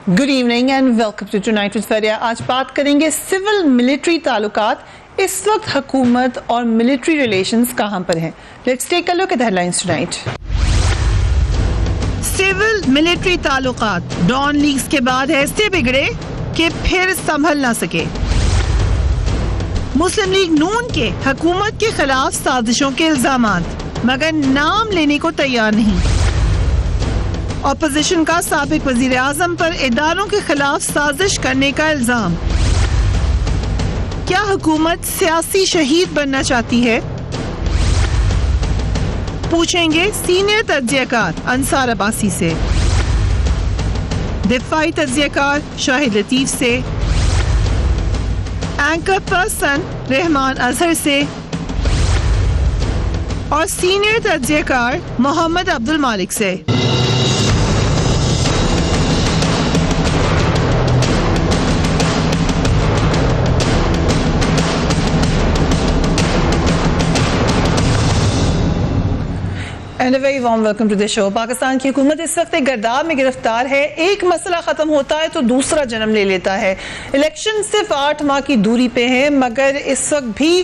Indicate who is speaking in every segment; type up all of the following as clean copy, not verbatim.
Speaker 1: Good evening and welcome to tonight with Faria. आज बात करेंगे सिविल मिलिट्री ताल्लुकात। इस वक्त हुकूमत और मिलिट्री रिलेशंस कहां पर हैं। Let's take a look at the headlines tonight. Civil military ताल्लुकात डॉन लीग्स के बाद ऐसे बिगड़े कि फिर संभल ना सके। मुस्लिम लीग नून के हुकूमत के खिलाफ साजिशों के इल्जामात मगर नाम लेने को तैयार नहीं। ऑपोजिशन का साबिक वजीर आजम पर इदारों के खिलाफ साजिश करने का इल्जाम। क्या हुकूमत सियासी शहीद बनना चाहती है? पूछेंगे सीनियर तज्जियाकार अंसार अब्बासी से, दिफाई तज्जियाकार शाहिद लतीफ से, एंकर पर्सन रहमान अजहर से और सीनियर तज्जियाकार मोहम्मद अब्दुल मालिक से। And very warm welcome to the show. Pakistan की हुकूमत इस वक्त एक गर्दाब में गिरफ्तार है। एक मसला ख़त्म होता है तो दूसरा जन्म ले लेता है। इलेक्शन सिर्फ 8 माह की दूरी पे है मगर इस वक्त भी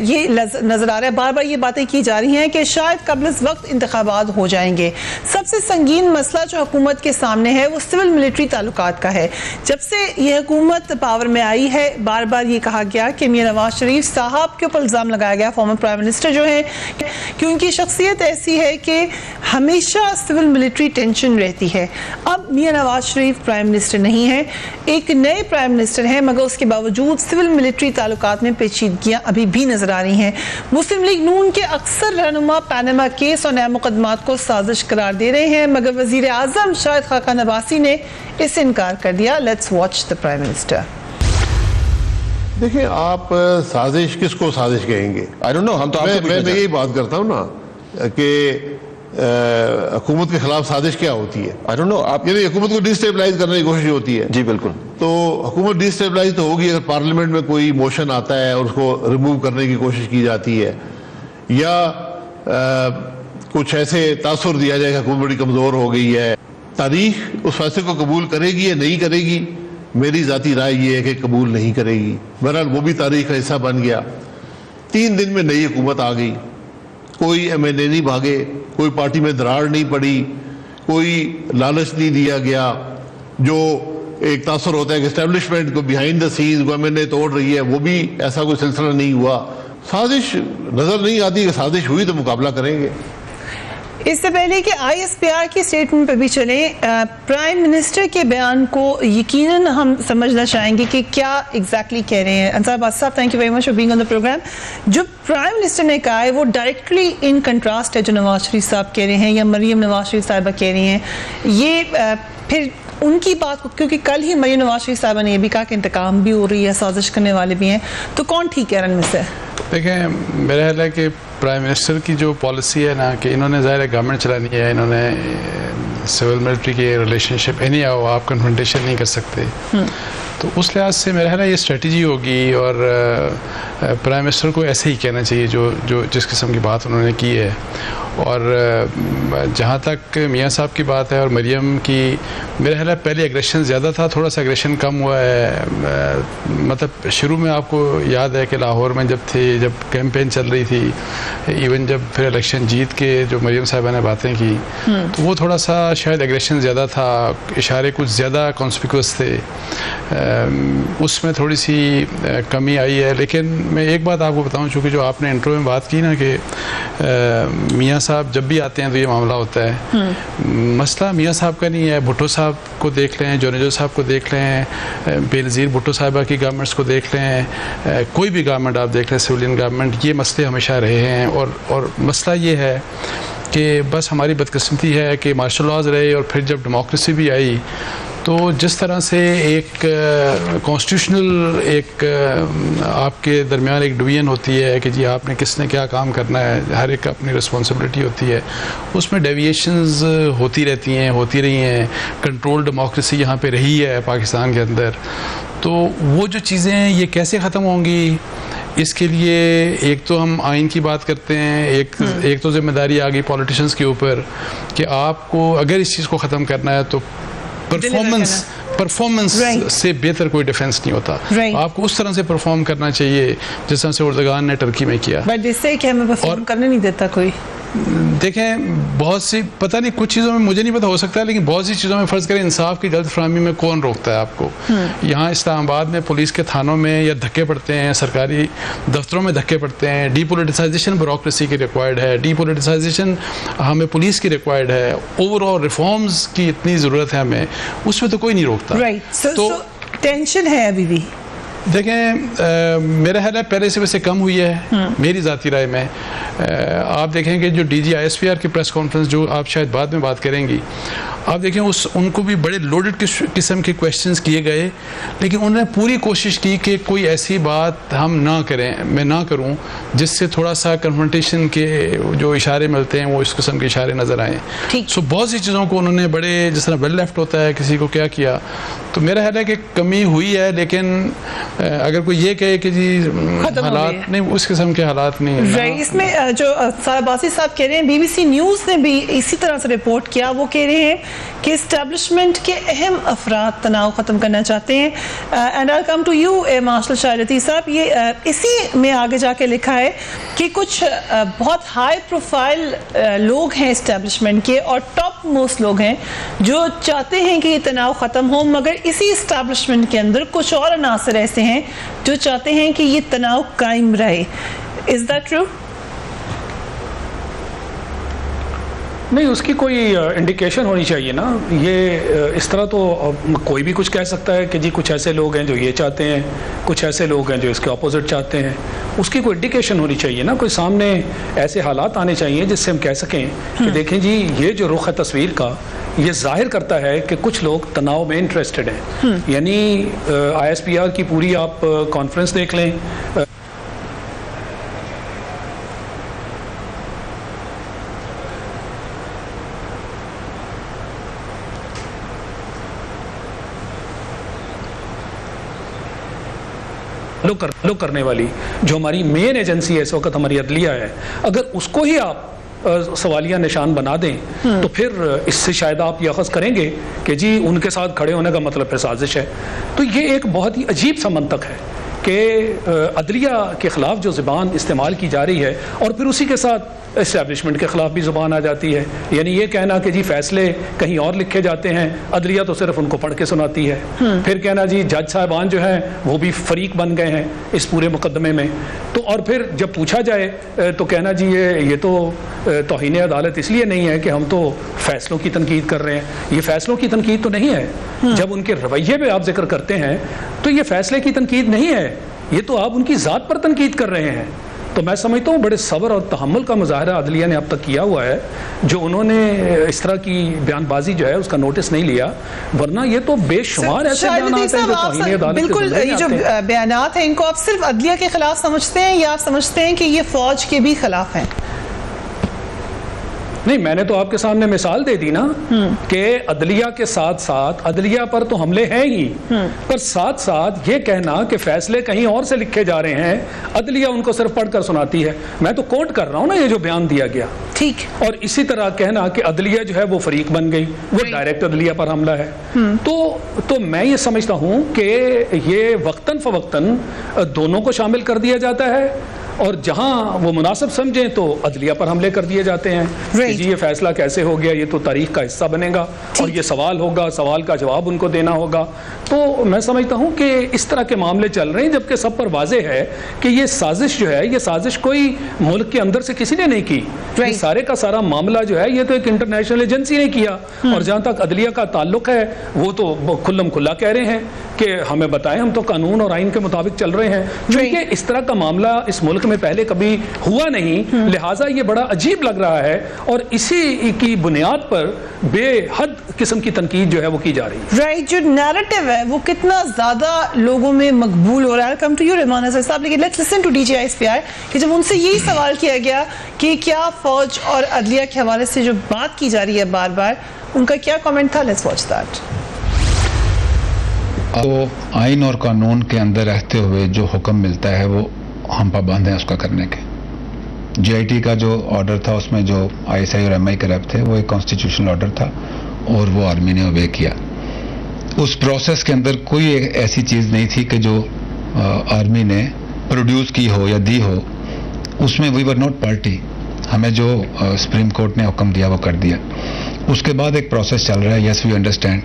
Speaker 1: ये नज़र आ रहा है, बार बार ये बातें की जा रही हैं कि शायद कबल इस वक्त इंतखाबात हो जाएंगे। सबसे संगीन मसला जो हुकूमत के सामने है वो सिविल मिलिट्री ताल्लुकात का है। जब से ये हुकूमत पावर में आई है बार बार ये कहा गया कि मियां नवाज शरीफ साहब के ऊपर इल्ज़ाम लगाया गया, फॉर्मर प्राइम मिनिस्टर जो है, कि उनकी शख्सियत ऐसी है कि हमेशा सिविल मिलिट्री टेंशन रहती है। अब मियां नवाज शरीफ प्राइम मिनिस्टर नहीं है, एक नए प्राइम मिनिस्टर हैं मगर उसके बावजूद सिविल मिलिट्री ताल्लुकात में पेचीदगियां अभी भी नजर आ रही हैं। मुस्लिम लीग नून के अक्सर रहनुमा पैनामा केस और नया मुकदमात को साजिश करार दे रहे हैं मगर वजीर आजम शाहिद खाकान अब्बासी ने इससे इनकार कर दिया। Let's watch the prime minister.
Speaker 2: देखिए, आप साजिश किसको साजिश कहेंगे?
Speaker 3: I don't know. हम तो
Speaker 2: मैं यही बात करता हूँ ना कि हुकूमत के खिलाफ साजिश क्या होती है।
Speaker 3: I don't know. आप
Speaker 2: यानी हुकूमत को डिस्टेबलाइज करने की कोशिश होती है।
Speaker 3: जी बिल्कुल।
Speaker 2: तो हुकूमत डिस्टेबलाइज तो होगी अगर पार्लियामेंट में कोई मोशन आता है और उसको रिमूव करने की कोशिश की जाती है या कुछ ऐसे तासुर दिया जाए कि हुकूमत बड़ी कमजोर हो गई है। तारीख उस फैसले को कबूल करेगी या नहीं करेगी? मेरी जाती राय ये है कि कबूल नहीं करेगी। बहरहाल वो भी तारीख का हिस्सा बन गया। 3 दिन में नई हुकूमत आ गई, कोई MNA नहीं भागे, कोई पार्टी में दरार नहीं पड़ी, कोई लालच नहीं दिया गया। जो एक तासुर होता है कि एस्टेब्लिशमेंट को बिहाइंड द सीन्स गवर्नमेंट तोड़ रही है, वो भी ऐसा कोई सिलसिला नहीं हुआ। साजिश नजर नहीं आती कि साजिश हुई तो मुकाबला करेंगे।
Speaker 1: इससे पहले कि ISPR की स्टेटमेंट पर भी चले, प्राइम मिनिस्टर के बयान को यकीनन हम समझना चाहेंगे कि क्या एग्जैक्टली कह रहे हैं। अंसार अब्बासी साहब, thank you very much for being on the program. जो प्राइम मिनिस्टर ने कहा है वो डायरेक्टली इन कंट्रास्ट है जो नवाज शरीफ साहब कह रहे हैं या मरियम नवाज शरीफ साहिबा कह रही हैं। ये फिर उनकी बात को, क्योंकि कल ही मरियम नवाज शरीफ साहिबा ने यह भी कहा कि इंतकाम भी हो रही है, साजिश करने वाले भी हैं, तो कौन ठीक कह रहा है इनमें से?
Speaker 4: देखें, मेरा ख्याल है कि प्राइम मिनिस्टर की जो पॉलिसी है ना कि इन्होंने ज़ाहिर है गवर्नमेंट चलानी है, इन्होंने सिविल मिलिट्री के रिलेशनशिप एनी आओ आप कन्फ्रंटेशन नहीं कर सकते। तो उस लिहाज से मेरा ख्याल है ये स्ट्रेटजी होगी और प्राइम मिनिस्टर को ऐसे ही कहना चाहिए जो जिस किस्म की बात उन्होंने की है। और जहाँ तक मियाँ साहब की बात है और मरियम की, मेरा ख्याल है पहले एग्रेशन ज़्यादा था, थोड़ा सा एग्रेशन कम हुआ है। मतलब शुरू में आपको याद है कि लाहौर में जब कैंपेन चल रही थी, इवन जब फिर इलेक्शन जीत के जो मरियम साहिबा ने बातें की तो वो थोड़ा सा शायद एग्रेशन ज़्यादा था, इशारे कुछ ज़्यादा कॉन्स्पिक्यूअस थे, उसमें थोड़ी सी कमी आई है। लेकिन मैं एक बात आपको बताऊं, चूँकि जो आपने इंट्रो में बात की ना कि मियाँ साहब जब भी आते हैं तो ये मामला होता है। मसला मियाँ साहब का नहीं है, भुट्टो साहब को देख लें, जोनेजो साहब को देख लें, बेनज़ीर भुट्टो साहिबा की गवर्नमेंट्स को देख लें, कोई भी गवर्नमेंट आप देख लें, सिविलियन गवर्नमेंट, ये मसले हमेशा रहे हैं। और मसला ये है कि बस हमारी बदकिस्मती है कि मार्शल लॉज रहे और फिर जब डेमोक्रेसी भी आई तो जिस तरह से एक कॉन्स्टिट्यूशनल एक आपके दरमियान एक डिवीजन होती है कि जी आपने किसने क्या काम करना है, हर एक अपनी रिस्पॉन्सिबिलिटी होती है, उसमें डेविएशंस होती रहती हैं, होती रही हैं। कंट्रोल डेमोक्रेसी यहाँ पे रही है पाकिस्तान के अंदर। तो वो जो चीज़ें हैं ये कैसे ख़त्म होंगी, इसके लिए एक तो हम आइन की बात करते हैं, एक तो जिम्मेदारी आ गई पॉलिटिशियंस के ऊपर कि आपको अगर इस चीज़ को ख़त्म करना है तो परफॉर्मेंस से बेहतर कोई डिफेंस नहीं होता। आपको उस तरह से परफॉर्म करना चाहिए जिस तरह से उर्दगान ने टर्की में किया।
Speaker 1: बट जिससे कि हमें परफॉर्म करने नहीं देता कोई।
Speaker 4: देखें, बहुत सी, पता नहीं, कुछ चीज़ों में मुझे नहीं पता, हो सकता है, लेकिन बहुत सी चीज़ों में फ़र्ज़ करें इंसाफ की जल्द फरहमी में कौन रोकता है आपको? यहाँ इस्लामाबाद में पुलिस के थानों में या धक्के पड़ते हैं, सरकारी दफ्तरों में धक्के पड़ते हैं। डीपोलिटिसाइजेशन ब्यूरोक्रेसी की रिक्वायर्ड है, डीपोलिटिसाइजेशन हमें पुलिस की रिक्वायर्ड है, ओवरऑल रिफॉर्म्स की इतनी ज़रूरत है हमें, उसमें तो कोई नहीं रोकता।
Speaker 1: तो टेंशन है अभी भी।
Speaker 4: देखें, मेरा ख्याल है पहले से वैसे कम हुई है मेरी ज़ाती राय में। आप देखेंगे जो DG ISPR की प्रेस कॉन्फ्रेंस, जो आप शायद बाद में बात करेंगी, आप देखें उनको भी बड़े लोडेड किस्म के क्वेश्चंस किए गए, लेकिन उन्होंने पूरी कोशिश की कि कोई ऐसी बात हम ना करें, मैं ना करूं, जिससे थोड़ा सा कन्फ्रंटेशन के जो इशारे मिलते हैं वो इस किस्म के इशारे नज़र आए। सो बहुत सी चीज़ों को उन्होंने बड़े, जिस तरह वेल लेफ्ट होता है, किसी को क्या किया, तो मेरा ख्याल है कि कमी हुई है। लेकिन अगर कोई ये कहे कि जी हालात नहीं, उस किस्म के हालात नहीं है।
Speaker 1: इसमें जो सारा बासी साहब कह रहे हैं, BBC न्यूज़ ने भी इसी तरह से रिपोर्ट किया। वो कह रहे हैं कि इस्टेब्लिशमेंट के अहम अफराद तनाव ख़त्म करना चाहते हैं। And I come to you marshal Shahid Latif साहब, ये इसी में आगे जाके लिखा है कि कुछ बहुत हाई प्रोफाइल लोग हैं इस्टेब्लिशमेंट के और टॉप मोस्ट लोग हैं जो चाहते हैं कि ये तनाव ख़त्म हो, मगर इसी इस्टेब्लिशमेंट के अंदर कुछ और अनासर ऐसे हैं जो चाहते हैं कि ये तनाव कायम रहे। Is that true?
Speaker 3: नहीं, उसकी कोई इंडिकेशन होनी चाहिए ना। ये इस तरह तो कोई भी कुछ कह सकता है कि जी कुछ ऐसे लोग हैं जो ये चाहते हैं, कुछ ऐसे लोग हैं जो इसके ऑपोजिट चाहते हैं। उसकी कोई इंडिकेशन होनी चाहिए ना, कोई सामने ऐसे हालात आने चाहिए जिससे हम कह सकें कि देखें जी ये जो रुख है तस्वीर का, ये जाहिर करता है कि कुछ लोग तनाव में इंटरेस्टेड हैं। यानी ISPR की पूरी आप कॉन्फ्रेंस देख लें, लो करने वाली जो हमारी मेन एजेंसी है इस वक्त, हमारी अदलिया है, अगर उसको ही आप सवालिया निशान बना दें तो फिर इससे शायद आप यह अखज़ करेंगे कि जी उनके साथ खड़े होने का मतलब फिर साजिश है। तो ये एक बहुत ही अजीब सा मंतक है कि अदलिया के ख़िलाफ़ जो ज़ुबान इस्तेमाल की जा रही है और फिर उसी के साथ इस्टेब्लिशमेंट के ख़िलाफ़ भी ज़ुबान आ जाती है। यानी ये कहना कि जी फ़ैसले कहीं और लिखे जाते हैं, अदलिया तो सिर्फ उनको पढ़ के सुनाती है। फिर कहना जी जज साहिबान जो हैं वो भी फरीक बन गए हैं इस पूरे मुकदमे में। तो और फिर जब पूछा जाए तो कहना जी ये तो तौहीन अदालत इसलिए नहीं है कि हम तो फ़ैसलों की तनकीद कर रहे हैं। ये फ़ैसलों की तनकीद तो नहीं है। जब उनके रवैये पे आप जिक्र करते हैं तो ये फ़ैसले की तनकीद नहीं है, ये तो आप उनकी ज़ात पर तनकीद कर रहे हैं। तो मैं समझता हूँ बड़े सब्र और तहम्मुल का मुजाहरा अदलिया ने अब तक किया हुआ है, जो उन्होंने इस तरह की बयानबाजी जो है उसका नोटिस नहीं लिया, वरना ये तो बेशुमार ऐसे बयानात हैं जो तौहीन अदालत के
Speaker 1: बिल्कुल, ये जो बयानात हैं इनको आप सिर्फ अदलिया के खिलाफ समझते हैं या आप समझते हैं कि ये फौज के भी खिलाफ हैं?
Speaker 3: नहीं, मैंने तो आपके सामने मिसाल दे दी ना कि अदलिया के साथ साथ, अदलिया पर तो हमले हैं ही, पर साथ साथ ये कहना कि फैसले कहीं और से लिखे जा रहे हैं, अदलिया उनको सिर्फ पढ़कर सुनाती है। मैं तो कोट कर रहा हूँ ना ये जो बयान दिया गया,
Speaker 1: ठीक।
Speaker 3: और इसी तरह कहना कि अदलिया जो है वो फरीक बन गई, वो डायरेक्ट अदलिया पर हमला है। तो मैं ये समझता हूँ कि ये वक्तन फवक्तन दोनों को शामिल कर दिया जाता है और जहां वो मुनासिब समझें तो अदलिया पर हमले कर दिए जाते हैं कि जी ये फैसला कैसे हो गया, ये तो तारीख का हिस्सा बनेगा और ये सवाल होगा, सवाल का जवाब उनको देना होगा। तो मैं समझता हूं कि इस तरह के मामले चल रहे हैं, जबकि सब पर वाज़ेह है कि ये साजिश जो है, ये साजिश कोई मुल्क के अंदर से किसी ने नहीं की। ये सारे का सारा मामला जो है ये तो एक इंटरनेशनल एजेंसी ने किया। और जहां तक अदलिया का ताल्लुक है वो तो खुल्लम खुल्ला कह रहे हैं कि हमें बताएं, हम तो कानून और आइन के मुताबिक चल रहे हैं। क्योंकि इस तरह का मामला इस मुल्क में पहले कभी हुआ नहीं, लिहाजा ये बड़ा अजीब लग रहा है और इसी की बुनियाद पर बेहद किस्म की तनकीद जो है वो की जा रही है।
Speaker 1: राइट, जो नैरेटिव है वो कितना ज्यादा लोगों में मकबूल हो रहा है। कम टू यू रहमान साहब, लेकिन let's listen to DG ISPR कि जब उनसे यही सवाल किया गया कि क्या फौज और अदलिया के हवाले से जो बात की जा रही है बार बार, उनका क्या कमेंट था? Let's watch that.
Speaker 5: तो आइन और कानून के अंदर रहते हुए जो हुक्म मिलता है वो हम पाबंद हैं उसका करने के। GIT का जो ऑर्डर था उसमें जो ISI और MI के रैप थे वो एक कॉन्स्टिट्यूशनल ऑर्डर था और वो आर्मी ने ओबे किया। उस प्रोसेस के अंदर कोई ऐसी चीज़ नहीं थी कि जो आर्मी ने प्रोड्यूस की हो या दी हो, उसमें वी वर नॉट पार्टी। हमें जो सुप्रीम कोर्ट ने हुक्म दिया वो कर दिया। उसके बाद एक प्रोसेस चल रहा है, यस वी अंडरस्टैंड,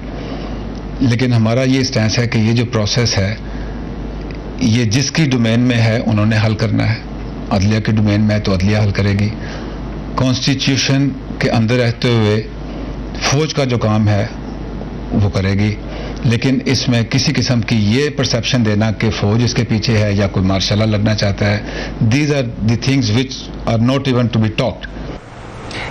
Speaker 5: लेकिन हमारा ये स्टैंस है कि ये जो प्रोसेस है ये जिसकी डोमेन में है उन्होंने हल करना है। अदलिया की डोमेन में है तो अदलिया हल करेगी। कॉन्स्टिट्यूशन के अंदर रहते हुए फौज का जो काम है वो करेगी, लेकिन इसमें किसी किस्म की ये परसेप्शन देना कि फौज इसके पीछे है या कोई मार्शल लॉ लगना चाहता है, these are the things which are not even to be talked.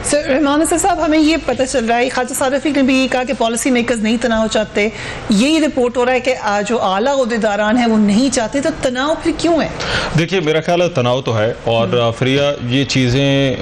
Speaker 1: Sir Rahman Nasar साहब, हमें ये पता चल रहा है, ख्वाजा सारफी ने भी ये कहा कि पॉलिसी मेकर्स नहीं तनाव चाहते। यही रिपोर्ट हो रहा है कि जो आला ओहदेदारान है वो नहीं चाहते, तो तनाव फिर क्यों है?
Speaker 6: देखिए, मेरा ख्याल है तनाव तो है, और फ्रिया ये चीज़ें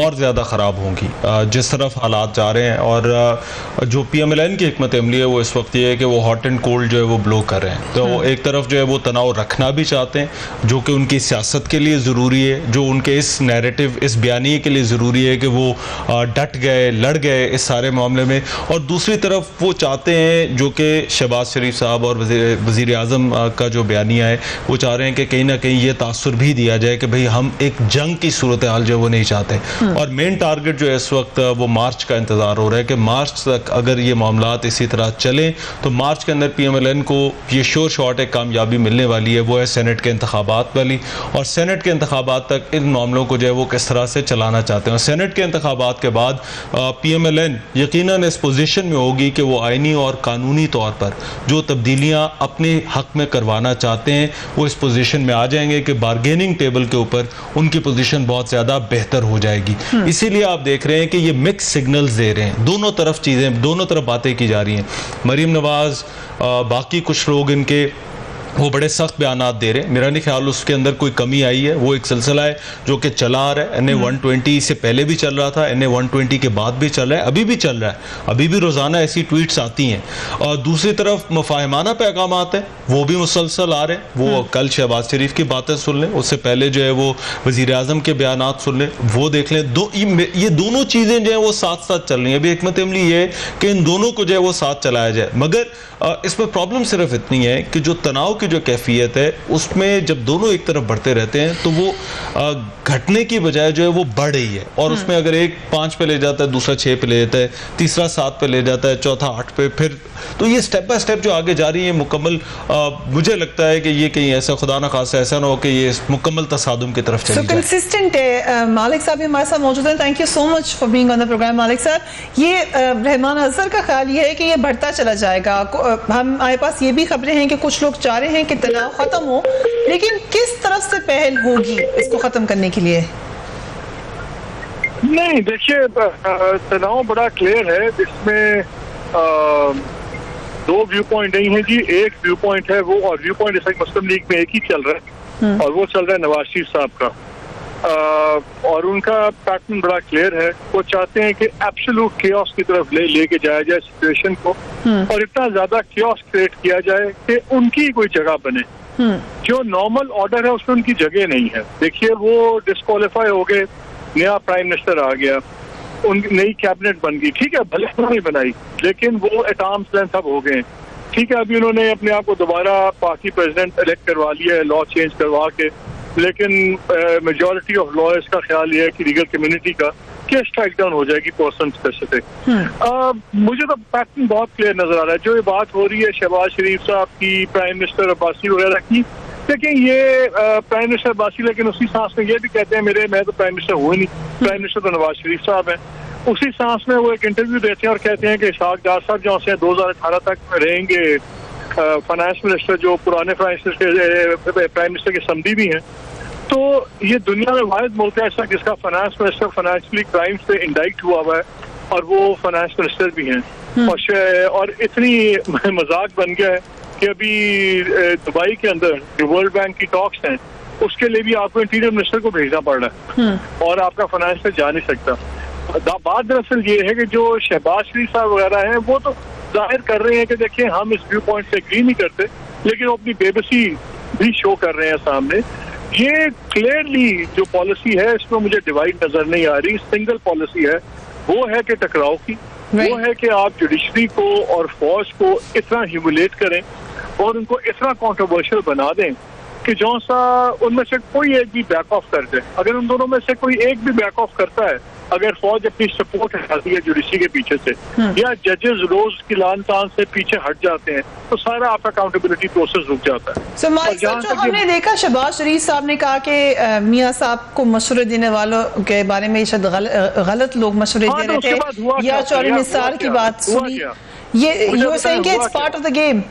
Speaker 6: और ज़्यादा ख़राब होंगी जिस तरफ हालात जा रहे हैं। और जो PMLN की हिकमत अमली है वो इस वक्त ये है कि वो हॉट एंड कोल्ड जो है वो ब्लो कर रहे हैं। तो एक तरफ जो है वो तनाव रखना भी चाहते हैं, जो कि उनकी सियासत के लिए ज़रूरी है, जो उनके इस नैरेटिव, इस बयानिए के लिए ज़रूरी है कि वो डट गए, लड़ गए इस सारे मामले में। और दूसरी तरफ वो चाहते हैं, जो कि शहबाज शरीफ साहब और वज़ीर आज़म का जो बयानिया है, वो चाह रहे हैं कि कहीं ना कहीं ये तासुर भी दिया जाए कि भाई हम एक जंग की सूरत हाल जो है वो नहीं चाहते। और मेन टारगेट जो है इस वक्त वो मार्च का इंतज़ार हो रहा है कि मार्च तक अगर ये मामलात इसी तरह चलें तो मार्च के अंदर PMLN को ये श्योर शॉट एक कामयाबी मिलने वाली है, वो है सेनेट के इंतखाबात वाली। और सेनेट के इंतखाबात तक इन मामलों को जो है वो किस तरह से चलाना चाहते हैं। सेनेट के इंतखाबात के बाद PMLN यकीनन इस पोजीशन में होगी कि वो आईनी और कानूनी तौर पर जो तब्दीलियां अपने हक में करवाना चाहते हैं वो इस पोजीशन में आ जाएंगे कि बार्गेनिंग टेबल के ऊपर उनकी पोजीशन बहुत ज़्यादा बेहतर हो जाएगी। इसीलिए आप देख रहे हैं कि ये मिक्स सिग्नल्स दे रहे हैं, दोनों तरफ चीज़ें, दोनों तरफ बातें की जा रही हैं। मरीम नवाज़, बाकी कुछ लोग इनके वो बड़े सख्त बयानात दे रहे हैं। मेरा नहीं ख्याल उसके अंदर कोई कमी आई है, वो एक सिलसिला है जो कि चला आ रहा है। NA 120 से पहले भी चल रहा था, NA 120 के बाद भी चल रहा है, अभी भी चल रहा है, अभी भी रोज़ाना ऐसी ट्वीट्स आती हैं। और दूसरी तरफ मुफाहिमाना पैगाम आते हैं, वो भी मुसलसल आ रहे हैं। वो कल शहबाज शरीफ की बातें सुन लें, उससे पहले जो है वो वज़ीर आज़म के बयानात सुन लें, वो देख लें। ये दोनों चीज़ें जो हैं वो साथ साथ चल रही हैं। अभी हिकमत अमली ये है कि इन दोनों को जो है वो साथ चलाया जाए। मगर इसमें प्रॉब्लम सिर्फ इतनी है कि जो तनाव की जो कैफियत है उसमें जब दोनों एक तरफ बढ़ते रहते हैं तो वो घटने की बजाय जो है वो बढ़ रही है। और उसमें अगर एक 5 पे ले जाता है, दूसरा 6 पे ले जाता है, तीसरा 7 पे ले जाता है, चौथा 8 पे, फिर तो ये स्टेप बाय स्टेप जो आगे जा रही है मुकम्मल, मुझे लगता है कि ये कहीं ऐसा खुदा ना खासा ऐसा ना हो कि ये मुकम्मल तसादुम की तरफ चली जाए।
Speaker 1: कंसिस्टेंट है। मालिक साहब हमारे साथ मौजूद हैं। Thank you so much for being on the program Malik साहब। ये रहमान अजहर का ख्याल ये है कि ये बढ़ता चला जाएगा। हमारे पास ये भी खबरें हैं कि कुछ लोग चाह रहे हैं कि तनाव खत्म हो, लेकिन किस तरफ से पहल होगी इसको खत्म करने के लिए?
Speaker 7: नहीं, देखिए, तनाव बड़ा क्लियर है। इसमें दो व्यू पॉइंट नहीं है जी। एक व्यू पॉइंट है वो, और व्यू पॉइंट इस वक्त मुस्लिम लीग में एक ही चल रहा है, और वो चल रहा है नवाज शरीफ साहब का। और उनका पैटर्न बड़ा क्लियर है। वो चाहते हैं कि एब्सोल्यूट केओस की तरफ लेके जाया जाए सिचुएशन को, और इतना ज्यादा केओस क्रिएट किया जाए कि उनकी कोई जगह बने। जो नॉर्मल ऑर्डर है उसमें उनकी जगह नहीं है। देखिए, वो डिस्क्वालीफाई हो गए, नया प्राइम मिनिस्टर आ गया, उनकी नई कैबिनेट बन गई, ठीक है, भले नहीं बनाई, लेकिन वो एट आर्म्स लेंथ अब हो गए, ठीक है। अभी उन्होंने अपने आप को दोबारा पार्टी प्रेसिडेंट इलेक्ट करवा लिया है, लॉ चेंज करवा के, लेकिन मेजॉरिटी ऑफ लॉयर्स का ख्याल ये है कि लीगल कम्युनिटी का कि स्ट्राइक डाउन हो जाएगी पर्सन स्पेसिफिक। मुझे तो पैटर्न बहुत क्लियर नजर आ रहा है। जो ये बात हो रही है शहबाज शरीफ साहब की, प्राइम मिनिस्टर अब्बासी वगैरह की, लेकिन ये प्राइम मिनिस्टर अब्बासी, लेकिन उसी सांस में ये भी कहते हैं मैं तो प्राइम मिनिस्टर हुई नहीं, प्राइम मिनिस्टर तो नवाज शरीफ साहब हैं। उसी सांस में वो एक इंटरव्यू देते हैं और कहते हैं कि इशफाक डार साहब जो से 2018 तक रहेंगे फाइनेंस मिनिस्टर, जो पुराने प्राइम मिनिस्टर के समधी भी हैं। तो ये दुनिया में वाहिद मुल्क है ऐसा जिसका फाइनेंस मिनिस्टर फाइनेंशियली क्राइम्स पे इंडाइक्ट हुआ है, और वो फाइनेंस मिनिस्टर भी हैं। और इतनी मजाक बन गया है कि अभी दुबई के अंदर जो वर्ल्ड बैंक की टॉक्स हैं उसके लिए भी आपको इंटीरियर मिनिस्टर को भेजना पड़ रहा है, और आपका फाइनेंस में जा नहीं सकता। बात दरअसल ये है कि जो शहबाज शरीफ साहब वगैरह हैं वो तो जाहिर कर रहे हैं कि देखिए हम इस व्यू पॉइंट से एग्री नहीं करते, लेकिन वो अपनी बेबसी भी शो कर रहे हैं सामने। ये क्लियरली जो पॉलिसी है इसमें मुझे डिवाइड नजर नहीं आ रही। सिंगल पॉलिसी है, वो है कि टकराव की, वो है कि आप जुडिशरी को और फौज को इतना ह्यूमिलेट करें और उनको इतना कंट्रोवर्शियल बना दें कि जो सा उनमें से कोई एक भी बैक ऑफ कर दे। अगर उन दोनों में से कोई एक भी बैक ऑफ करता है, अगर फौज अपनी सपोर्ट हटाती है जुडिशरी के पीछे से या जजेस रोज की लान तान से पीछे हट जाते हैं, तो सारा आपका अकाउंटेबिलिटी प्रोसेस रुक जाता है।
Speaker 1: So, जो हमने देखा शहबाज शरीफ साहब ने कहा कि मियां साहब को मशवरे देने वालों के बारे में शायद गलत लोग मशवरे दे रहे थे या चौधरी निसार की बात सुनी, ये you are saying it's part of the game,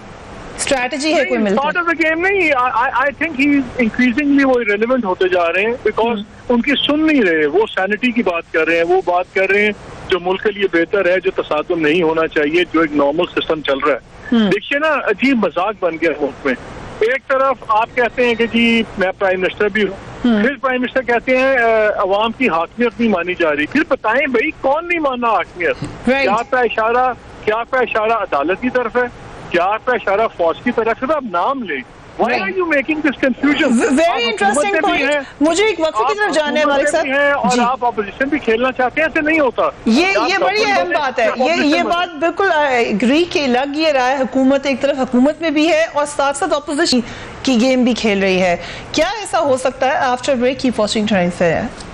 Speaker 1: strategy है कोई मिलकर?
Speaker 7: पार्ट ऑफ द गेम नहीं, आई थिंक ही इंक्रीजिंगली वो इरेलेवेंट होते जा रहे हैं बिकॉज उनकी सुन नहीं रहे। वो सैनिटी की बात कर रहे हैं, वो बात कर रहे हैं जो मुल्क के लिए बेहतर है, जो तसादुम नहीं होना चाहिए, जो एक नॉर्मल सिस्टम चल रहा है। देखिए ना, अजीब मजाक बन गया मुल्क में। एक तरफ आप कहते हैं कि जी मैं प्राइम मिनिस्टर भी हूँ, फिर प्राइम मिनिस्टर कहते हैं अवाम की हाकमियत नहीं मानी जा रही। फिर बताएं भाई कौन नहीं माना हाकमियत? क्या आपका इशारा अदालत की तरफ है, क्या आपका इशारा फौज की तरफ है? आप नाम ले। Why are you making this confusion?
Speaker 1: Very interesting point. मुझे एक वक्त की तरफ जाना है मालिक साहब,
Speaker 7: और आप अपोजिशन भी खेलना चाहते हैं, ऐसे नहीं होता।
Speaker 1: ये बड़ी अहम बात है। ये बात बिल्कुल एग्री की लग ये रहा है। हुकूमत एक तरफ हुकूमत में भी है और साथ साथ अपोजिशन की गेम भी खेल रही है। क्या ऐसा हो सकता है? After break keep watching times fair.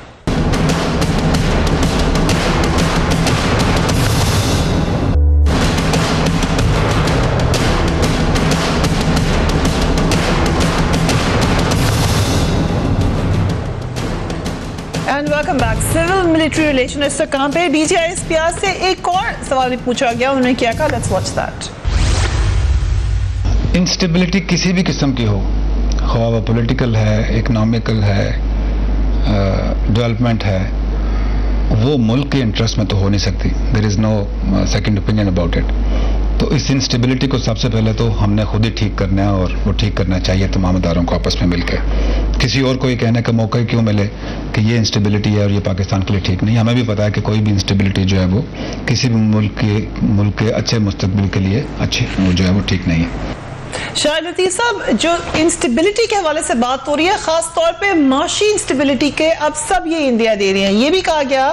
Speaker 1: And welcome back. Civil military relations कहां पे? डीजीआई प्याज से एक और सवाल भी पूछा गया, उन्होंने क्या कहा, लेट्स वॉच दैट।
Speaker 5: इंस्टेबिलिटी किसी भी किस्म की हो, ख्वाह वो पॉलिटिकल है, इकोनॉमिकल है, डेवलपमेंट है, वो मुल्क के इंटरेस्ट में तो हो नहीं सकती। There is no second opinion about it. तो इस इंस्टेबिलिटी को सबसे पहले तो हमने खुद ही ठीक करना है और वो ठीक करना चाहिए तमाम इदारों को आपस में मिलकर। किसी और को ये कहने का मौका ही क्यों मिले कि ये इंस्टेबिलिटी है और ये पाकिस्तान के लिए ठीक नहीं। हमें भी पता है कि कोई भी इंस्टेबिलिटी जो है वो किसी भी मुल्क के अच्छे मुस्तकबिल के लिए अच्छी जो है वो ठीक नहीं है।
Speaker 1: शाहिद लतीफ साहब, जो इंस्टेबिलिटी के हवाले से बात हो रही है, खास तौर पे माशी इंस्टेबिलिटी के अब सब ये इंदिया दे रही हैं। ये भी कहा गया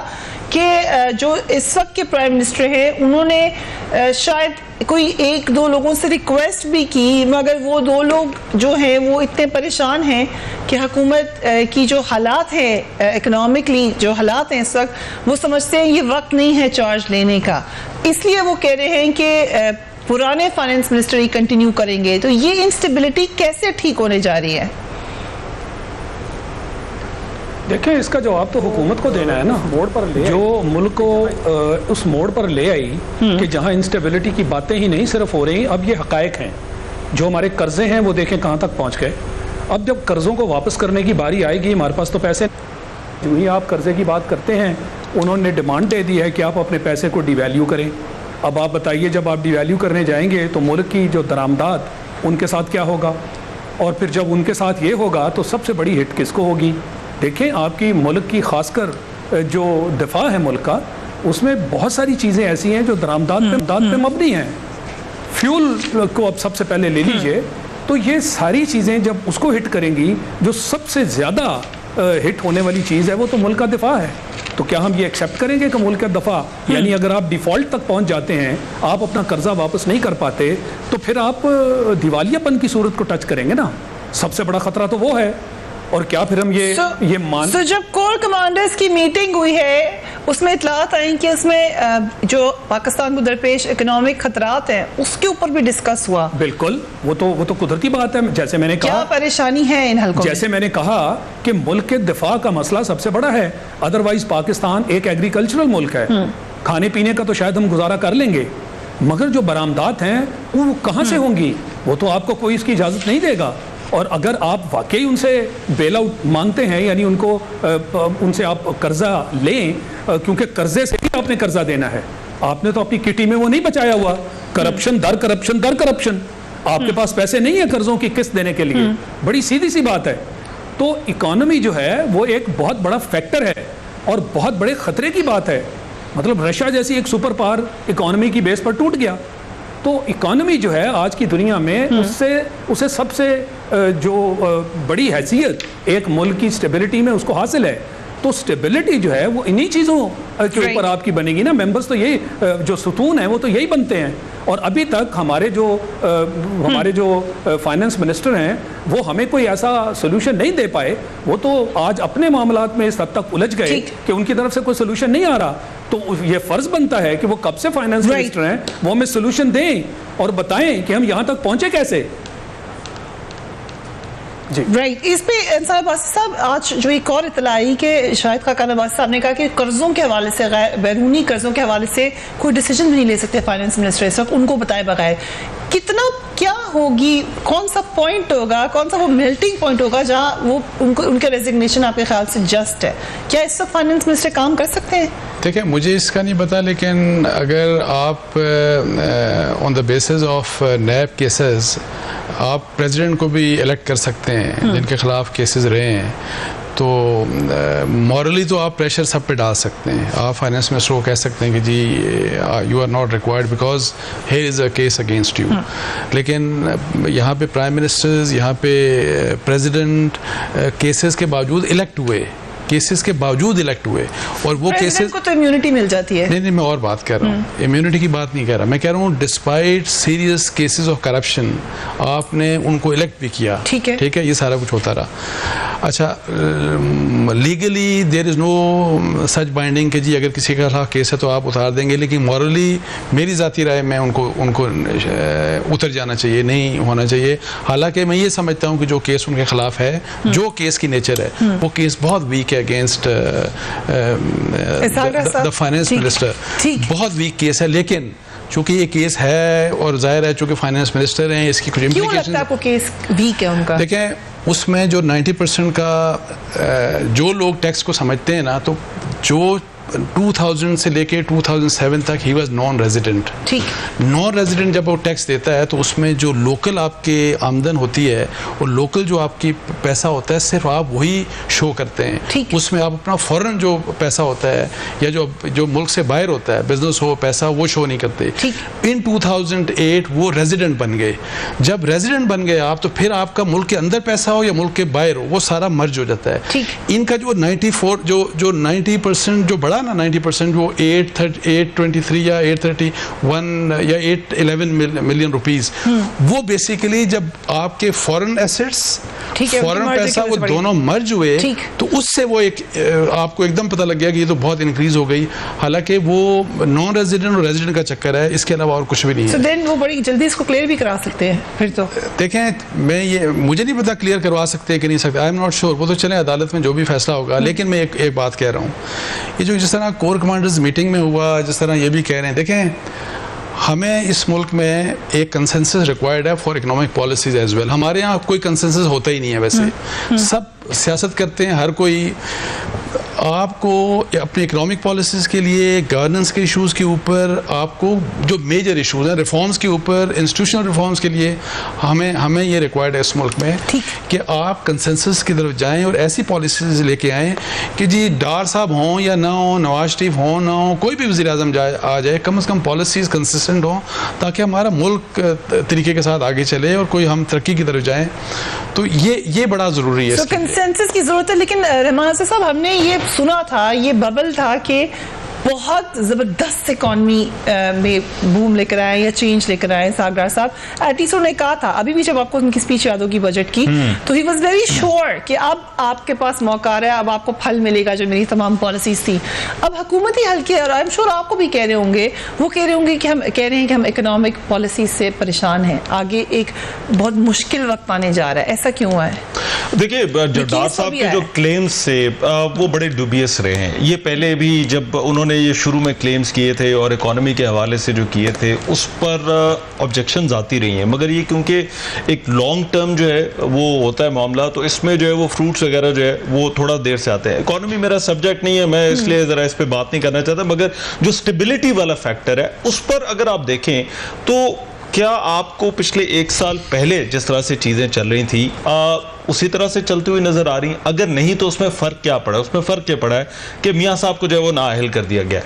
Speaker 1: कि जो इस वक्त के प्राइम मिनिस्टर हैं उन्होंने शायद कोई एक दो लोगों से रिक्वेस्ट भी की, मगर वो दो लोग जो हैं वो इतने परेशान हैं कि हुकूमत की जो हालात हैं, इकोनॉमिकली जो हालात हैं इस वक्त, वो समझते हैं ये वक्त नहीं है चार्ज लेने का, इसलिए वो कह रहे हैं कि पुराने फाइनेंस मिनिस्टर ही कंटिन्यू करेंगे। तो ये इंस्टेबिलिटी कैसे ठीक होने जा रही है?
Speaker 3: देखिए, इसका जवाब तो हुकूमत को देना है ना। मोड़ पर ले जो मुल्क को उस मोड़ पर ले आई कि जहां इंस्टेबिलिटी की बातें ही नहीं सिर्फ हो रही, अब ये हकायक हैं। जो हमारे कर्जे हैं वो देखें कहां तक पहुंच गए। अब जब कर्जों को वापस करने की बारी आएगी, हमारे पास तो पैसे, जो ही आप कर्जे की बात करते हैं, उन्होंने डिमांड दे दी है कि आप अपने पैसे को डिवैल्यू करें। अब आप बताइए, जब आप डिवैल्यू करने जाएंगे तो मुल्क की जो दरामदात, उनके साथ क्या होगा? और फिर जब उनके साथ ये होगा तो सबसे बड़ी हिट किसको होगी? देखें, आपकी मुल्क की खासकर जो दिफा है मुल्क का, उसमें बहुत सारी चीज़ें ऐसी हैं जो दरामदात पे मबनी हैं। फ्यूल को अब सबसे पहले ले लीजिए, तो ये सारी चीज़ें जब उसको हिट करेंगी, जो सबसे ज़्यादा हिट होने वाली चीज़ है वो तो मुल्क का दिफा है। तो क्या हम ये एक्सेप्ट करेंगे कि मुल्क का दफा, यानी अगर आप डिफ़ॉल्ट तक पहुंच जाते हैं, आप अपना कर्जा वापस नहीं कर पाते, तो फिर आप दिवालियापन की सूरत को टच करेंगे ना। सबसे बड़ा खतरा तो वो है। और क्या फिर हम ये मान
Speaker 1: जब कोर कमांडर्स की मीटिंग हुई है, उसमें इतलात आई कि उसमें जो पाकिस्तान को दरपेश इकोनॉमिक खतरात हैं उसके ऊपर भी डिस्कस हुआ।
Speaker 3: बिल्कुल, वो तो कुदरती बात है। जैसे मैंने कहा,
Speaker 1: क्या परेशानी है इन हलकों
Speaker 3: जैसे मैंने कहा कि मुल्क के दिफा का मसला सबसे बड़ा है। अदरवाइज पाकिस्तान एक एग्रीकल्चरल मुल्क है, खाने पीने का तो शायद हम गुजारा कर लेंगे, मगर जो बरामदात हैं वो कहाँ से होंगी? वो तो आपको कोई इसकी इजाज़त नहीं देगा। और अगर आप वाकई उनसे बेल आउट मांगते हैं, यानी उनसे आप कर्जा लें, क्योंकि कर्जे से ही आपने कर्जा देना है, आपने तो अपनी किटी में वो नहीं बचाया हुआ। करप्शन दर करप्शन दर करप्शन, आपके पास पैसे नहीं है कर्जों की किस्त देने के लिए। बड़ी सीधी सी बात है। तो इकोनॉमी जो है वो एक बहुत बड़ा फैक्टर है और बहुत बड़े खतरे की बात है। मतलब रशिया जैसी एक सुपर पावर इकोनॉमी की बेस पर टूट गया, तो इकोनॉमी जो है आज की दुनिया में उसे सबसे जो बड़ी हैसियत एक मुल्क की स्टेबिलिटी में उसको हासिल है। तो स्टेबिलिटी जो है वो इन्हीं चीज़ों के ऊपर आपकी बनेगी ना। मेंबर्स तो यही जो सुतून है वो तो यही बनते हैं। और अभी तक हमारे जो फाइनेंस मिनिस्टर हैं वो हमें कोई ऐसा सोल्यूशन नहीं दे पाए। वो तो आज अपने मामलात में इस हद तक उलझ गए कि उनकी तरफ से कोई सोल्यूशन नहीं आ रहा। तो ये फर्ज बनता है कि वो कब से फाइनेंस मिनिस्टर हैं वो हमें सोल्यूशन दें और बताएं कि हम यहाँ तक पहुंचे कैसे।
Speaker 1: राइट इस पे इंसान अब्बासी साहब, आज जो एक और इतला आई कि शाहिद खाकान अब्बासी साहब ने कहा कि कर्जों के हवाले से, बैरूनी कर्जों के हवाले से कोई डिसीजन भी नहीं ले सकते फाइनेंस मिनिस्टर इस वक्त, उनको बताए बगैर। कितना क्या होगी, कौन सा पॉइंट होगा, कौन सा वो मेल्टिंग पॉइंट होगा जहाँ वो उनके रेजिग्नेशन आपके ख्याल से जस्ट है? क्या इस वक्त फाइनेंस मिनिस्टर काम कर सकते हैं?
Speaker 4: देखिए, मुझे इसका नहीं पता, लेकिन अगर आप on the basis of NAB cases आप प्रेसिडेंट को भी इलेक्ट कर सकते हैं जिनके खिलाफ केसेस रहे हैं, तो मॉरली तो आप प्रेशर सब पे डाल सकते हैं। आप फाइनेंस मिनिस्टर को कह सकते हैं कि जी you are not required because here is a case against you. लेकिन यहाँ पे प्राइम मिनिस्टर्स, यहाँ पे प्रेसिडेंट केसेस के बावजूद इलेक्ट हुए, केसेस के बावजूद इलेक्ट हुए, और वो केसेस
Speaker 1: को तो इम्यूनिटी मिल जाती है।
Speaker 4: नहीं, मैं और बात कर रहा हूँ, इम्यूनिटी की बात नहीं कर रहा। मैं कह रहा हूँ despite serious cases of corruption आपने उनको इलेक्ट भी किया, ठीक है, ये सारा कुछ होता रहा। अच्छा, legally there is no such binding कि जी अगर किसी के खिलाफ केस है तो आप उतार देंगे, लेकिन मॉरली मेरी ज़ाती राय में उनको उतर जाना चाहिए, नहीं होना चाहिए। हालांकि मैं ये समझता हूँ कि जो केस उनके खिलाफ है, जो केस की नेचर है, वो केस बहुत वीक है अगेंस्ट द फाइनेंस मिनिस्टर, बहुत वीक केस है। लेकिन चूंकि ये केस है और जाहिर है चूंकि फाइनेंस मिनिस्टर हैं, इसकी कुछ
Speaker 1: इम्प्लीकेशंस। आपको केस वीक है उनका?
Speaker 4: देखें, उसमें जो 90% का जो लोग टैक्स को समझते हैं ना, तो जो 2000 से लेके 2007 तक ही वाज नॉन रेजिडेंट।
Speaker 1: ठीक,
Speaker 4: नॉन रेजिडेंट जब वो टैक्स देता है तो उसमें जो लोकल आपके आमदन होती है और लोकल जो आपकी पैसा होता है, सिर्फ आप वही शो करते हैं। उसमें आप अपना फॉरेन जो पैसा होता है या जो मुल्क से बाहर होता है, बिजनेस हो, पैसा, वो शो नहीं करते। इन 2008 वो रेजिडेंट बन गए। जब रेजिडेंट बन गए आप, तो फिर आपका मुल्क के अंदर पैसा हो या मुल्क के बाहर हो, वो सारा मर्ज हो जाता है। इनका जो 94 जो 90% जो बड़ा ना 90% वो 823 या 831 या 811 मिलियन रुपीस, वो बेसिकली जब आपके फॉरेन एसेट्स, फॉरेन पैसा, वो दोनों मर्ज हुए, तो उससे वो एक आपको एकदम पता लग गया कि ये तो बहुत इंक्रीज हो गई। हालांकि वो नॉन रेजिडेंट और रेजिडेंट का चक्कर है, इसके अलावा और कुछ भी नहीं है।
Speaker 1: देन वो बड़ी जल्दी इसको क्लियर भी करा सकते हैं फिर तो।
Speaker 4: देखें, मुझे नहीं पता क्लियर करवा सकते हैं कि नहीं सकते, आई एम नॉट श्योर। वो तो चले अदालत में जो भी फैसला होगा। लेकिन मैं एक बात कह रहा हूँ, ये जो जिस तरह कोर कमांडर्स मीटिंग में हुआ, जिस तरह ये भी कह रहे हैं, देखें, हमें इस मुल्क में एक कंसेंसस रिक्वायर्ड है for economic policies as well. हमारे यहाँ कोई कंसेंसस होता ही नहीं है वैसे। सब सियासत करते हैं, हर कोई आपको अपनी इकोनॉमिक पॉलिसीज़ के लिए, गवर्नेंस के इश्यूज़ के ऊपर, आपको जो मेजर इश्यूज़ हैं, रिफॉर्म्स के ऊपर, इंस्टीट्यूशनल रिफॉर्म्स के लिए हमें ये रिक्वायर्ड है इस मुल्क में कि आप कंसेंसस की तरफ जाएं और ऐसी पॉलिसीज़ लेके आएँ कि जी डार साहब हों या ना हो, नवाज शरीफ हों ना हो, कोई भी वज़ीर आज़म आ जाए, कम से कम पॉलिसीज़ कंसिस्टेंट हों, ताकि हमारा मुल्क तरीके के साथ आगे चले और कोई हम तरक्की की तरफ जाएँ। तो ये बड़ा ज़रूरी है।
Speaker 1: कंसेंसस की ज़रूरत है। लेकिन रहमान साहब, हमने ये सुना था, ये बबल था कि बहुत ज़बरदस्त इकॉनमी में बूम लेकर आए या चेंज लेकर आए सागरार साहब। एटलीस्ट उन्होंने कहा था, अभी भी जब आपको उनकी स्पीच याद होगी बजट की, तो ही वॉज वेरी श्योर कि अब आपके पास मौका आ रहा है, अब आपको फल मिलेगा जो मेरी तमाम पॉलिसीज थी। अब हुकूमती हल्के, और आई एम श्योर आपको भी कह रहे होंगे, वो कह रहे होंगे कि हम कह रहे हैं कि हम इकोनॉमिक पॉलिसी से परेशान हैं, आगे एक बहुत मुश्किल वक्त आने जा रहा है। ऐसा क्यों हुआ है?
Speaker 6: देखिए, डार साहब के जो क्लेम्स से वो बड़े डुबियस रहे हैं। ये पहले भी जब उन्होंने ये शुरू में क्लेम्स किए थे और इकोनॉमी के हवाले से जो किए थे, उस पर ऑब्जेक्शंस आती रही हैं, मगर ये क्योंकि एक लॉन्ग टर्म जो है वो होता है मामला, तो इसमें जो है वो फ्रूट्स वगैरह जो है वो थोड़ा देर से आते हैं। इकोनॉमी मेरा सब्जेक्ट नहीं है, मैं इसलिए ज़रा इस पर बात नहीं करना चाहता, मगर जो स्टेबिलिटी वाला फैक्टर है उस पर अगर आप देखें तो क्या आपको पिछले 1 साल पहले जिस तरह से चीज़ें चल रही थी, उसी तरह से चलती हुई नजर आ रही हैं? अगर नहीं तो उसमें फर्क क्या पड़ा? उसमें फर्क क्या पड़ा है कि मियां साहब को जो है वो नाअहल कर दिया गया।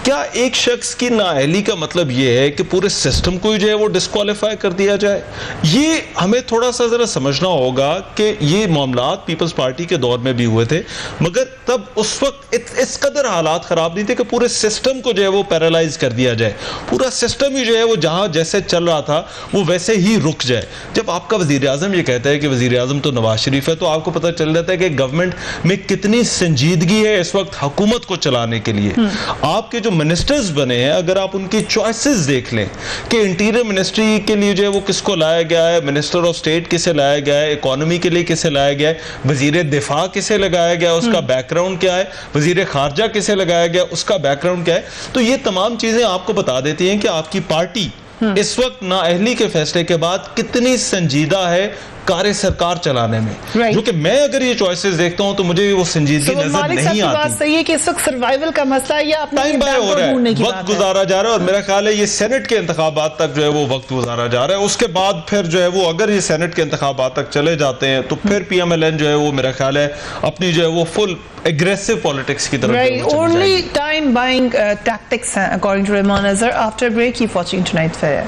Speaker 6: क्या एक शख्स की नाअहली का मतलब ये है कि पूरे सिस्टम को जो है वो डिस्क्वालीफाई कर दिया जाए? ये हमें थोड़ा सा जरा समझना होगा कि ये मामलात पीपल्स पार्टी के दौर में भी हुए थे, मगर तब उस वक्त इस कदर हालात खराब नहीं थे कि पूरे सिस्टम को जो है वो पैरालाइज कर दिया जाए, पूरा सिस्टम ही जो है वो जहां जैसे चल रहा था वो वैसे ही रुक जाए। जब आपका वजीर आजम ये कहता है कि वजीर आजम तो नवाज शरीफ है, तो आपको पता चल जाता है कि गवर्नमेंट में कितनी संजीदगी है इस वक्त हुकूमत को चलाने के लिए। आपके जो मिनिस्टर्स बने हैं, अगर आप उनकी चॉइसेस देख लें कि इंटीरियर मिनिस्ट्री के लिए जो है वो किसको लाया गया है, मिनिस्टर ऑफ स्टेट किसे लाया गया है, इकोनॉमी के लिए किसे लाया गया है, वजीर दिफा किसे लगाया गया, उसका बैकग्राउंड क्या है, वजीर खारजा किसे लगाया गया, उसका बैकग्राउंड क्या है, तो ये तमाम चीजें आपको बता देती हैं कि आपकी पार्टी इस वक्त नाअहली के फैसले के बाद कितनी संजीदा है कार्य सरकार चलाने में। जो कि मैं अगर ये चॉइसेस देखता हूं तो मुझे वो संजीदगी नजर नहीं आती।
Speaker 1: बात सही है कि इस वक्त सर्वाइवल का मसला है या अपना
Speaker 6: टाइम बाय हो रहा है, वक्त गुजारा जा रहा है, और मेरा ख्याल है ये सेनेट के इंतखाबात तक जो है वो वक्त गुजारा जा रहा है। उसके बाद फिर जो है वो अगर ये सेनेट के इंतखाबात तक चले जाते हैं तो फिर PMLN जो है वो मेरा ख्याल है अपनी जो है वो फुल aggressive politics की तरफ
Speaker 1: only time buying tactics according to Rahman Azhar. After break, keep watching Tonight Fair.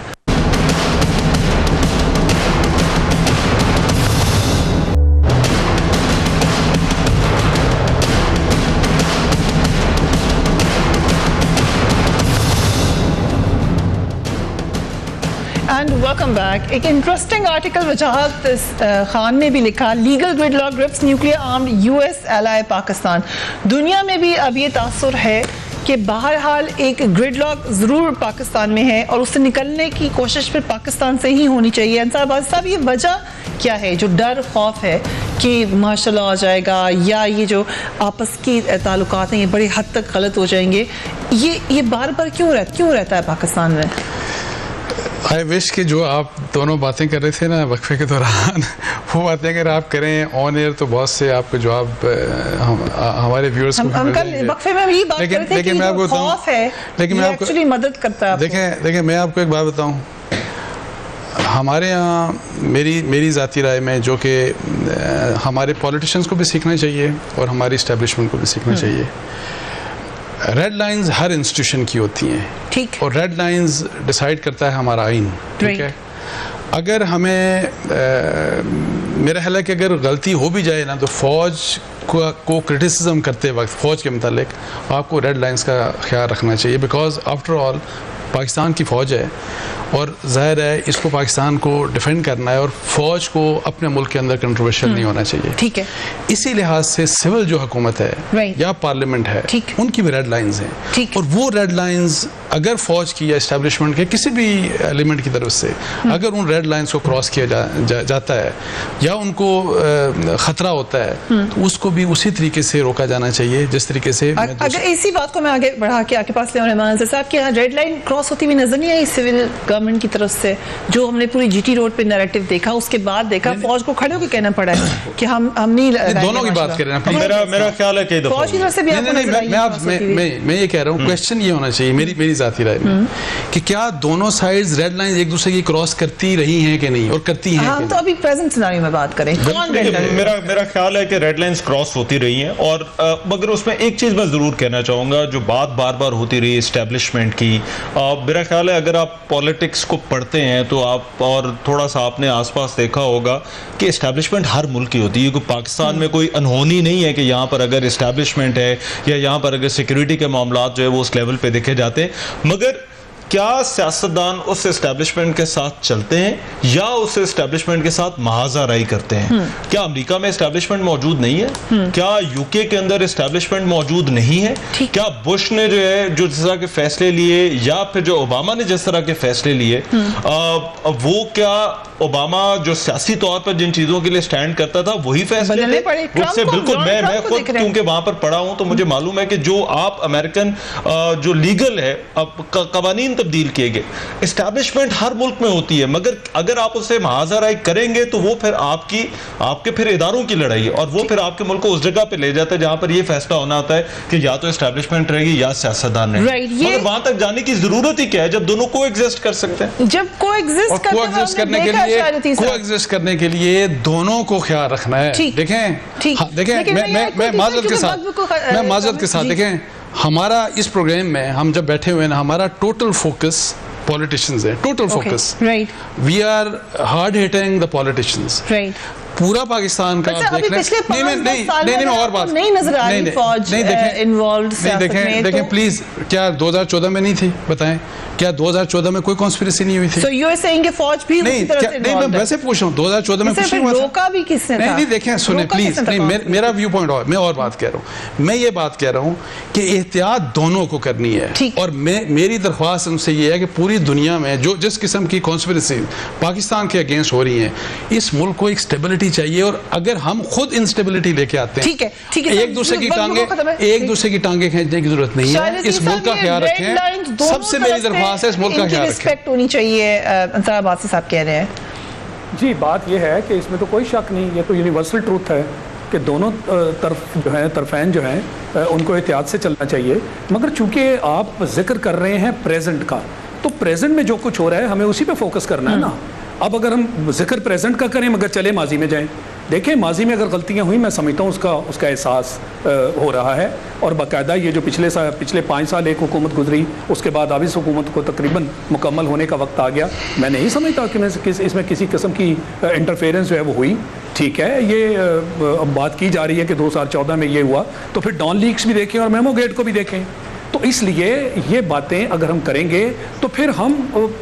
Speaker 1: And welcome back. एक इंटरेस्टिंग आर्टिकल वजाहत खान ने भी लिखा, legal gridlock grips nuclear armed US ally Pakistan. दुनिया में भी अब ये तासुर है कि बहरहाल एक ग्रिडलॉक ज़रूर पाकिस्तान में है और उससे निकलने की कोशिश फिर पाकिस्तान से ही होनी चाहिए। अंसार साहब, ये वजह क्या है जो डर खौफ है कि मार्शल लॉ आ जाएगा या ये जो आपस की ताल्लुकात हैं ये बड़ी हद तक गलत हो जाएंगे, ये बार बार क्यों रहता है पाकिस्तान में?
Speaker 4: आई विश कि जो आप दोनों बातें कर रहे थे ना वक्फे के दौरान वो बातें अगर आप करें ऑन एयर तो बहुत से आपको जवाब हमारे व्यूअर्स को
Speaker 1: हम कल वक्फे में भी बात कर रहे थे कि जो खौफ है लेकिन मैं एक्चुअली मदद करता है।
Speaker 4: देखें मैं आपको एक बात बताऊं, हमारे यहाँ मेरी ज़ाती राय में जो कि हमारे पॉलिटिशियंस को भी सीखना चाहिए और हमारी इस्टेब्लिशमेंट को भी सीखना चाहिए, रेड लाइंस हर इंस्टीट्यूशन की होती हैं,
Speaker 1: ठीक, और
Speaker 4: रेड लाइंस डिसाइड करता है हमारा आइन, ठीक है। अगर हमें मेरा ख्याल है कि अगर गलती हो भी जाए ना तो फौज को क्रिटिसिज्म करते वक्त फौज के मुतालिक आपको रेड लाइंस का ख्याल रखना चाहिए, बिकॉज आफ्टर ऑल पाकिस्तान की फ़ौज है और जाहिर है इसको पाकिस्तान को डिफेंड करना है और फौज को अपने मुल्क के अंदर कंट्रोवर्शियल नहीं होना चाहिए,
Speaker 1: ठीक है।
Speaker 4: इसी लिहाज से सिविल जो हुकूमत है या पार्लियामेंट है उनकी भी रेड लाइंस हैं, और वो रेड लाइंस अगर फौज की या एस्टेब्लिशमेंट के किसी भी एलिमेंट की तरफ से अगर उन रेड लाइंस को क्रॉस किया जाता है या उनको खतरा होता है तो उसको भी उसी तरीके से रोका जाना चाहिए जिस तरीके से।
Speaker 1: अगर इसी बात को मैं आगे बढ़ा के आपके पास ले आऊं, रहमान अज़हर साहब, क्या रेड लाइन क्रॉस होती हुई नजर नहीं आई सिविल गवर्नमेंट की तरफ से? जो हमने पूरी GT रोड पे नैरेटिव देखा, उसके बाद देखा फौज को खड़े होकर कहना पड़ा है कि हम नहीं,
Speaker 4: दोनों की बात कर रहे हैं।
Speaker 6: मेरा ख्याल है कि
Speaker 1: फौज की तरफ से भी
Speaker 4: मैं ये कह रहा हूँ, क्वेश्चन ये होना चाहिए मेरी जाती राय में कि क्या दोनों साइड्स रेड लाइन एक दूसरे की क्रॉस करती रही हैं कि नहीं, और करती हैं?
Speaker 1: हम तो अभी प्रेजेंट सिनेरियो में बात करें।
Speaker 6: मेरा ख्याल है कि रेड लाइंस क्रॉस होती रही हैं, और मगर उसमें एक चीज मैं जरूर कहना चाहूंगा, जो बात बार बार होती रही एस्टेब्लिशमेंट की, मेरा ख्याल है अगर आप पॉलिटिक्स को पढ़ते हैं तो आप और थोड़ा सा आपने आसपास देखा होगा कि एस्टेब्लिशमेंट हर मुल्क की होती है, क्योंकि पाकिस्तान में कोई अनहोनी नहीं है कि यहाँ पर अगर एस्टेब्लिशमेंट है या यहाँ पर अगर सिक्योरिटी के मामलात जो है वो उस लेवल पे देखे जाते हैं, मगर क्या सियासतदान उस एस्टेब्लिशमेंट के साथ चलते हैं या उस एस्टेब्लिशमेंट के साथ महाजाराई करते हैं? क्या अमेरिका में एस्टेब्लिशमेंट मौजूद नहीं है? क्या UK के अंदर एस्टेब्लिशमेंट मौजूद नहीं है? क्या बुश ने जो है जो जिस तरह के फैसले लिए या फिर जो ओबामा ने जिस तरह के फैसले लिए, वो क्या ओबामा जो सियासी तौर पर जिन चीजों के लिए स्टैंड करता था वही फैसले थे? उससे बिल्कुल मैं खुद क्योंकि वहां पर पढ़ा हूं तो मुझे मालूम है कि जो आप अमेरिकन जो लीगल है कवानीन तब्दील किए गए, एस्टैब्लिशमेंट हर मुल्क में होती है, मगर अगर आप उससे महाजाराई करेंगे तो वो फिर आपके फिर इदारों की लड़ाई है, और वो फिर आपके मुल्क को उस जगह पे ले जाता है जहां पर ये फैसला होना होता है कि या तो एस्टैब्लिशमेंट रहेगी या सियासतदान रहेगी। मगर वहां तक जाने की जरूरत ही क्या है जब दोनों को एग्जिस्ट कर सकते हैं?
Speaker 1: जब को एग्जिस्ट करने के लिए
Speaker 4: लिए
Speaker 1: शायद तीसरा।
Speaker 4: कोएग्जिस्ट करने के लिए दोनों को ख्याल रखना है।
Speaker 1: ठीक,
Speaker 4: देखें
Speaker 1: ठीक।
Speaker 4: हाँ, देखें
Speaker 1: लेकिन
Speaker 4: मैं माजरत के साथ मैं माजरत के साथ
Speaker 1: जी।
Speaker 4: देखें हमारा इस प्रोग्राम में हम जब बैठे हुए हैं ना हमारा टोटल फोकस पॉलिटिशियंस है, total focus.
Speaker 1: Right
Speaker 4: we are hard hitting the politicians.
Speaker 1: Right
Speaker 4: पूरा पाकिस्तान का
Speaker 1: अच्छा, अभी पिछले 5-10 साल में
Speaker 4: और बात
Speaker 1: नहीं नजर आ रही फौज इन्वॉल्व सियासत में।
Speaker 4: देखें प्लीज, क्या 2014 में नहीं थी? बताएं, क्या 2014 में कोई कॉन्स्पिरेसी नहीं हुई थी?
Speaker 1: So you are saying कि फौज भी उसी तरह से
Speaker 4: नहीं, मैं वैसे पूछ रहा हूँ 2014 में कुछ नहीं हुआ था?
Speaker 1: रोका भी किसने था?
Speaker 4: नहीं, देखें सुने प्लीज, नहीं मेरा व्यू पॉइंट और मैं और बात कह रहा हूँ। मैं ये बात कह रहा हूँ कि एहतियात दोनों को करनी है, और मेरी दरख्वास्त उनसे ये है कि पूरी दुनिया में जो जिस किस्म की कॉन्स्पिरेसी पाकिस्तान के अगेंस्ट हो रही है, इस मुल्क को एक स्टेबिलिटी चाहिए, और अगर हम खुद इंस्टेबिलिटी लेके आते हैं,
Speaker 1: ठीक है,
Speaker 4: एक दूसरे की टांगे खींचने की जरूरत नहीं है। इस मुल्क का ख्याल रखें, सबसे मेरी दरख्वास्त है इस मुल्क का ख्याल रखें।
Speaker 1: रिस्पेक्ट होनी चाहिए, अंसार अब्बासी साहब कह रहे हैं।
Speaker 3: जी, बात यह है कि इसमें तो कोई शक नहीं, ये तो यूनिवर्सल ट्रूथ है कि दोनों तरफ जो है तरफैन जो हैं उनको एहतियात से चलना चाहिए। मगर चूंकि आप जिक्र कर रहे हैं प्रेजेंट का, तो प्रेजेंट में जो कुछ हो रहा है हमें उसी पे फोकस करना है ना। अब अगर हम जिक्र प्रेजेंट का करें मगर चले माजी में जाएं, देखें माजी में अगर गलतियां हुई, मैं समझता हूँ उसका एहसास हो रहा है, और बाकायदा ये जो पिछले 5 साल एक हुकूमत गुजरी, उसके बाद अब इस हुकूमत को तकरीबन मुकम्मल होने का वक्त आ गया। मैं नहीं समझता कि इसमें किसी किस्म की इंटरफेरेंस जो है वो हुई। ठीक है, ये अब बात की जा रही है कि 2014 में ये हुआ, तो फिर डॉन लीक्स भी देखें और मेमो गेट को भी देखें। तो इसलिए ये बातें अगर हम करेंगे तो फिर हम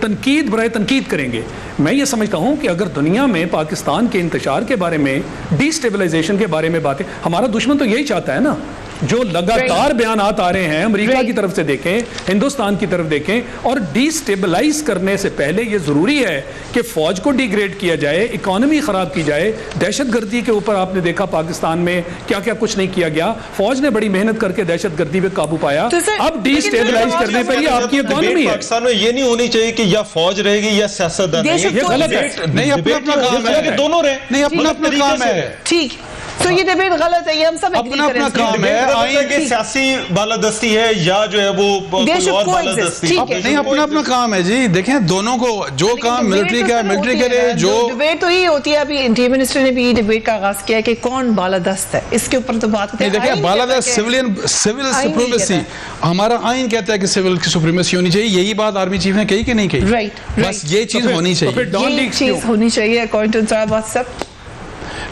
Speaker 3: तनकीद बराए तनकीद करेंगे। मैं ये समझता हूँ कि अगर दुनिया में पाकिस्तान के इंतशार के बारे में, डिस्टेबलाइजेशन के बारे में बातें, हमारा दुश्मन तो यही चाहता है ना, जो लगातार बयानात आ रहे हैं अमेरिका की तरफ से देखें, हिंदुस्तान की तरफ देखें, और डिस्टेबलाइज करने से पहले ये जरूरी है कि फौज को डिग्रेड किया जाए, इकोनॉमी खराब की जाए। दहशतगर्दी के ऊपर आपने देखा पाकिस्तान में क्या क्या कुछ नहीं किया गया, फौज ने बड़ी मेहनत करके दहशतगर्दी पे काबू पाया। अब डिस्टेबलाइज करने पर ही आपकी इकोनॉमी है।
Speaker 6: पाकिस्तान में ये नहीं होनी चाहिए कि या फौज रहेगी या सियासतदान रहेगी,
Speaker 4: ये गलत है। नहीं, अपना अपना काम है,
Speaker 6: दोनों रहे,
Speaker 4: नहीं अपना अपना काम है।
Speaker 1: ठीक, तो ये डिबेट गलत है, ये हम सब
Speaker 4: अपना अपना काम है।
Speaker 6: आइन की सियासी बालादस्ती है या जो है वो कोई और बालादस्ती,
Speaker 4: नहीं अपना अपना काम है जी। देखें दोनों को जो काम मिलिट्री का मिलिट्री करे, जो
Speaker 1: डिबेट तो ही होती है। अभी इंटीरियर मिनिस्टर ने भी डिबेट का आगाज किया कि कौन बालादस्त है, इसके ऊपर तो बात होती है।
Speaker 4: देखिए बालादस्त सिविल सुप्रीमेसी, हमारा आइन कहता है कि सिविल की सुप्रीमेसी होनी चाहिए। यही बात आर्मी चीफ ने कही कि नहीं कही?
Speaker 1: राइट,
Speaker 4: बस ये चीज होनी चाहिए,
Speaker 1: ये चीज होनी चाहिए अकॉर्डिंग टू अंसार अब्बासी साहब।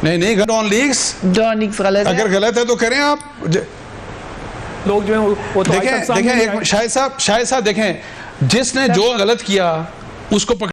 Speaker 4: नहीं डॉन लीक्स
Speaker 1: गलत है।
Speaker 4: अगर गलत है तो करें आप।
Speaker 3: लोग जो है वो तो
Speaker 4: देखें एक शाहिद साहब देखें, जिसने जो गलत किया उसको